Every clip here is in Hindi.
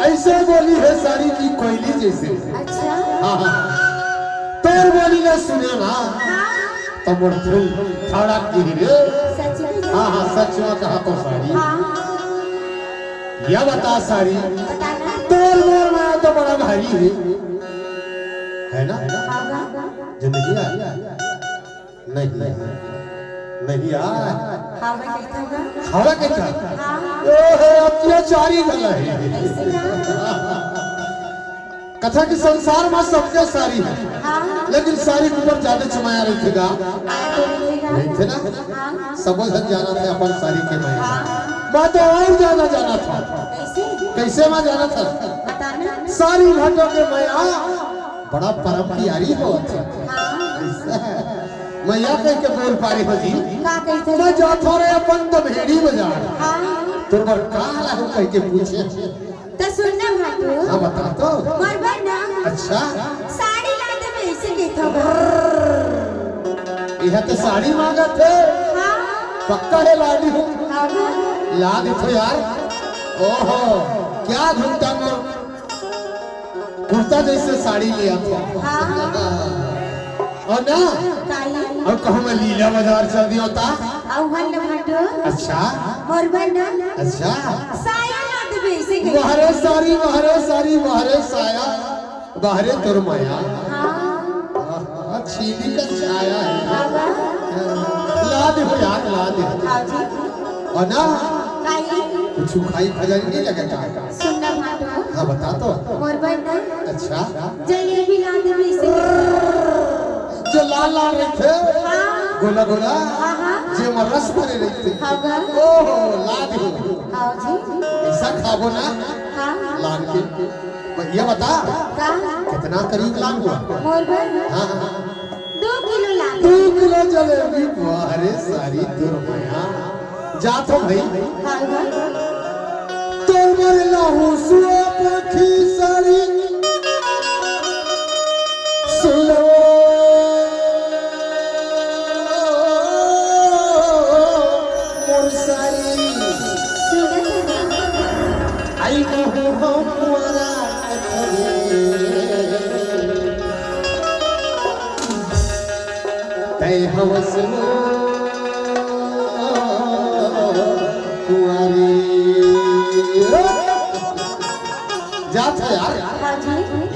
ऐसे बोली है साड़ी की कोयली जैसे। अच्छा हाँ हाँ तोर बोली ना सुने ना तो मोर दिल धड़क गिरी रे। सच में हाँ हाँ सच में कहा तो साड़ी। हाँ या बता साड़ी बताना तोर मोर में तो बड़ा भारी है ना होगा जिंदगी आ नहीं नहीं आ हवा कैसा होगा हवा कैसा हाँ ओहो अत्याचारी गला है। ऐसे ना कथा की संसार में सबके सारी है हाँ लेकिन सारी के ऊपर ज्यादा चमाया रही थेगा नहीं थे ना हाँ सब जन जाना थे अपन सारी के मैं हाँ मैं तो और ज्यादा जाना था। कैसे कैसे मैं जाना था बताना सारी घाटों के मैया बड़ा परम प्यारी हो हाँ मैया कह के बोल पारी हो जी का कैसे मैं जाता रहे अपन तो भेड़ी बाजार हाँ तुम पर काला हो कह के पूछे तो सुनना भाटू हाँ बता तो बरबर ना अच्छा साड़ी लाते में ऐसे कैसा होगा यह तो साड़ी मांगा थे हाँ पक्का है लाडी हूँ होगा ला देखो यार ओहो क्या घूमता मैं कुर्ता जैसे साड़ी लिया था हाँ और ना काई और कहो मैं लीला बाजार चल दिया था आह्वान न भाटू अच्छा बरबर ना अच्छा साया लाते में ऐसे कैसा बहरे सारी बहरे साया बहरे तुर माया हाँ छीली का छाया है होगा ला देखो यार ला दे हाँ जी और ना काई कुछ खाई खजानी नहीं लगेगा सुनना भाटू हाँ बता तो बरबर ना अच्छा जलेबी लाते में ऐसे जो लाल लाल रहते हाँ गोला गोला हाँ जो रस भरे रहते होगा ओहो ला दे हाँ जी ऐसा खाबो ना हाँ लान के ये बता का कितना करीब लान हुआ बरबर हाँ हाँ 2 किलो ला 2 किलो जलेबी अरे सारी दुर्मया जा तो भाई होगा तो मर लाहू सुआ पखी सारी सुलो मोर सारी आई कहूँ हमारा तय हवस कुआरी जात है यार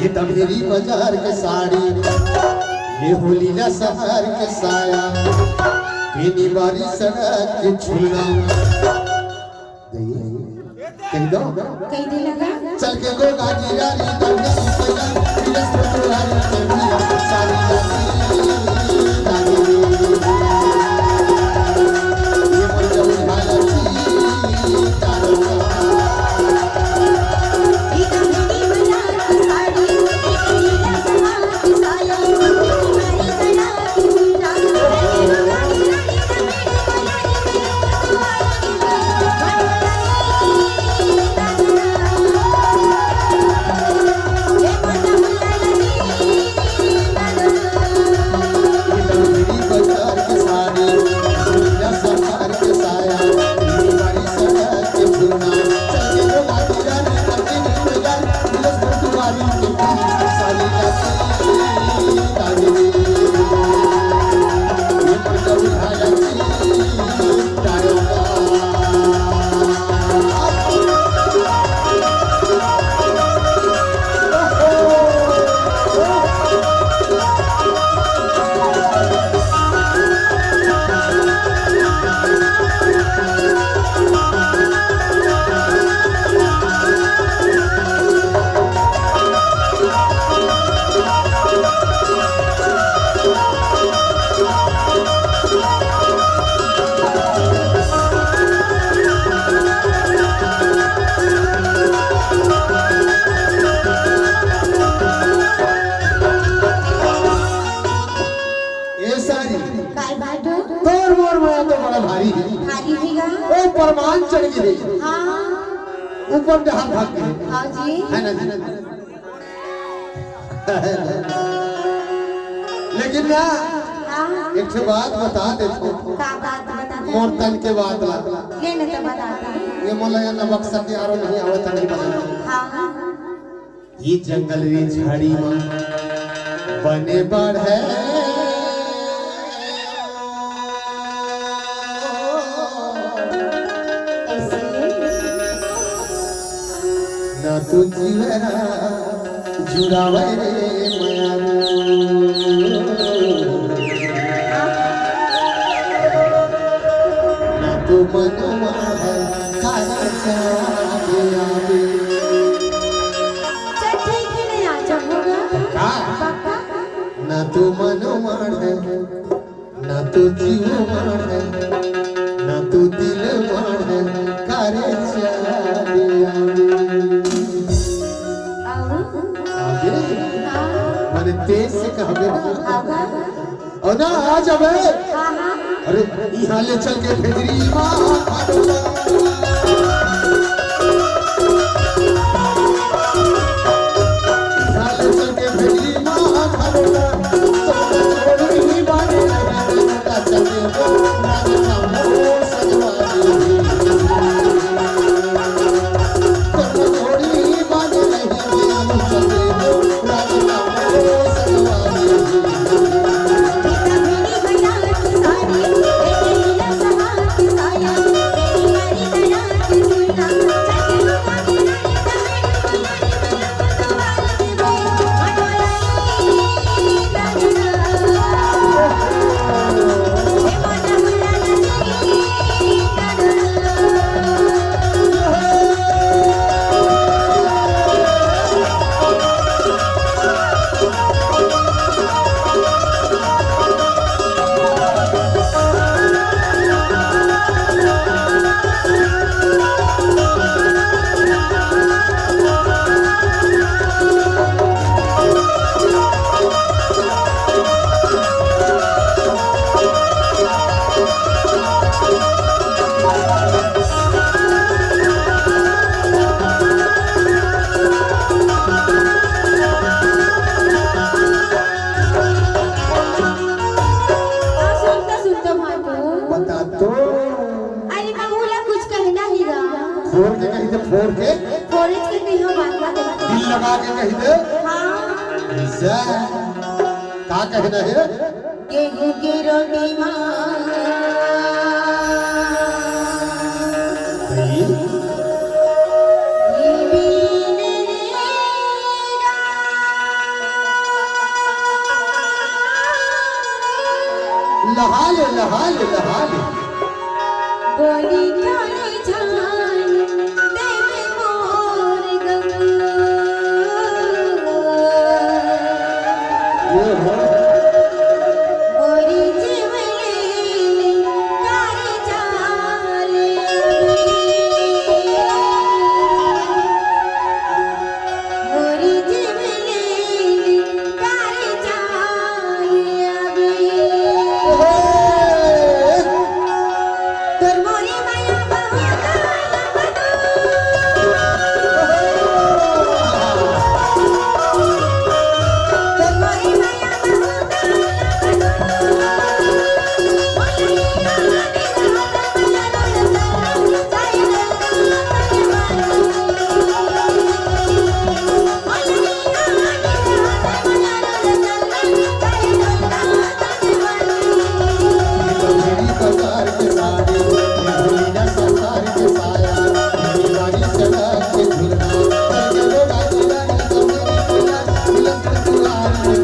ये तबेरी बाजार के साड़ी ये होलीला शहर के साया पीनी बारी सड़क के छुला कह दो कई दिन लगा चल के गो गाजी रानी दंगा सगा विरस तुम्हारी चंदिया सारी लागी ये मजा उठाया परमान चढ़ गिरे ऊपर जहां भाग गए है ना लेकिन ना एक बात बता देते मोर तन के बाद ये ये मोला या नबक सब यारो नहीं आवत नहीं बना हाँ ये जंगल रे झाड़ी में बने बढ़े ऐसे ना तो जीवरा जुड़ावे रे मायारू ना तो मनवा है खाना चाहे आवे चट्टी के लिए आ जाऊंगा का पक्का ना तो मनवा है ना तो जीव है ना तो दिल है करे चाहे आओ आगे हाँ मैंने तेज से कहबे ना आगा और ना आ जाबे हाँ हाँ अरे यहाँ ले चल के भेजरी माँ यहाँ ले चल के भेजरी माँ खानोला तो छोड़ ही बाने लगे ना चले वो राजा वो सजवानी तो छोड़ ही बाने लगे ना चले वो राजा वो सजवानी बता तो अरे बाबूला कुछ कहना ही रहा फोड़ के कहीं दे फोड़ के फॉरेस्ट के कहीं बात ना देखते दिल लगा के कहीं दे हाँ ऐसा का कहना है गेहूं की रोटी माँ भाई लहा ले बोली जाने जान देवे मोर गंगा वो हो मोरी जीवनी कारी जाले मोरी जीवनी कारी जाले तर मोरी माया मेरी बाजार के साड़ी मेरी ना सरकार के साया मेरी बारी सड़क के झुरना चल के राजी रानी तो मेरी कोला मिलन के दुआर में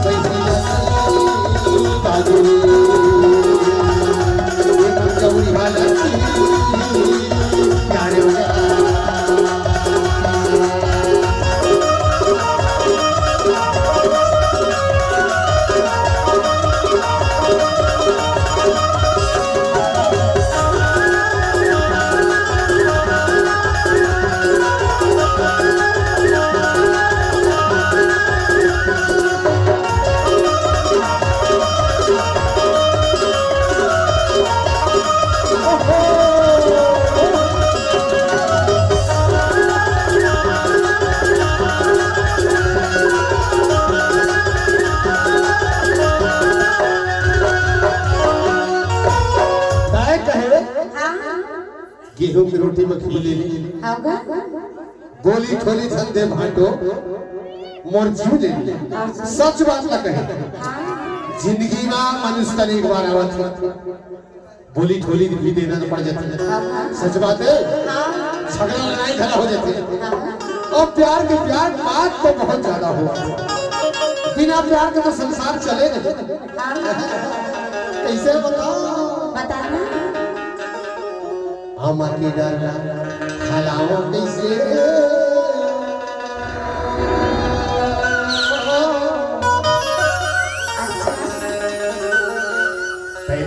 बैठी जाती बाजरी ये चौड़ी हालत प्यारे हो गेहूं की रोटी में खिले होगा गोली खोली धंधे भाटो मोर जीव ले ले सच बात ना कहे जिंदगी में मनुष्य तन एक बार आवत बोली ठोली भी देना पड़ जाती है सच बात है झगड़ा लड़ाई झगड़ा हो जाती है और प्यार के प्यार बात तो बहुत ज्यादा हो बिना प्यार के तो संसार चले नहीं कैसे बताओ बताना हम की डर हलाओ कैसे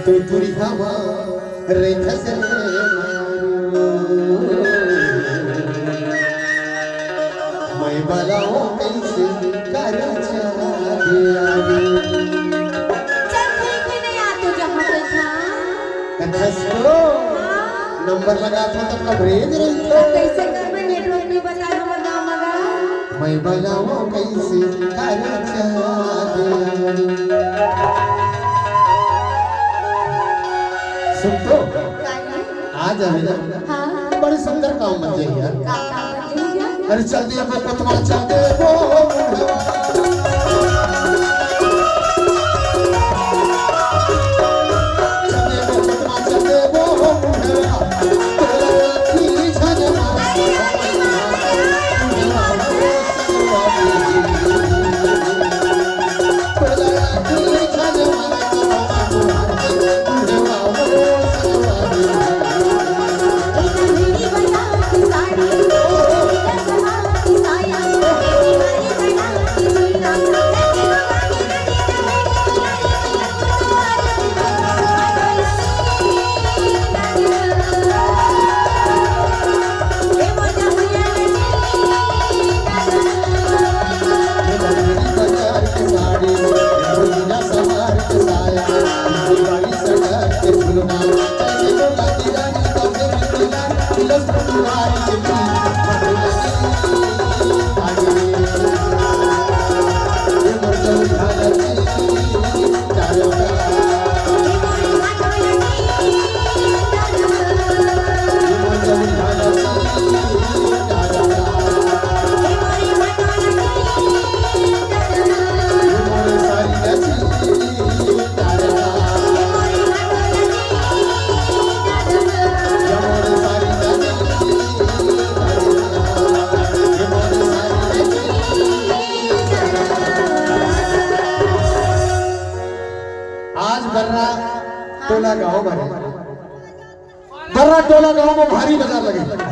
तो तुरी हवा रेखस मैं बलाओ कैसे कर नंबर लगा था तब कवरेज रही था कैसे करबे नेटवर्क नहीं बता मगा मगा मैं बलाओ कैसे कर सुन तो आज है ना हाँ बड़े सुंदर काम बन जाए यार का बन अरे चल दे वो पतवा चल दे वो टोला गांव में भारी बाजार लगे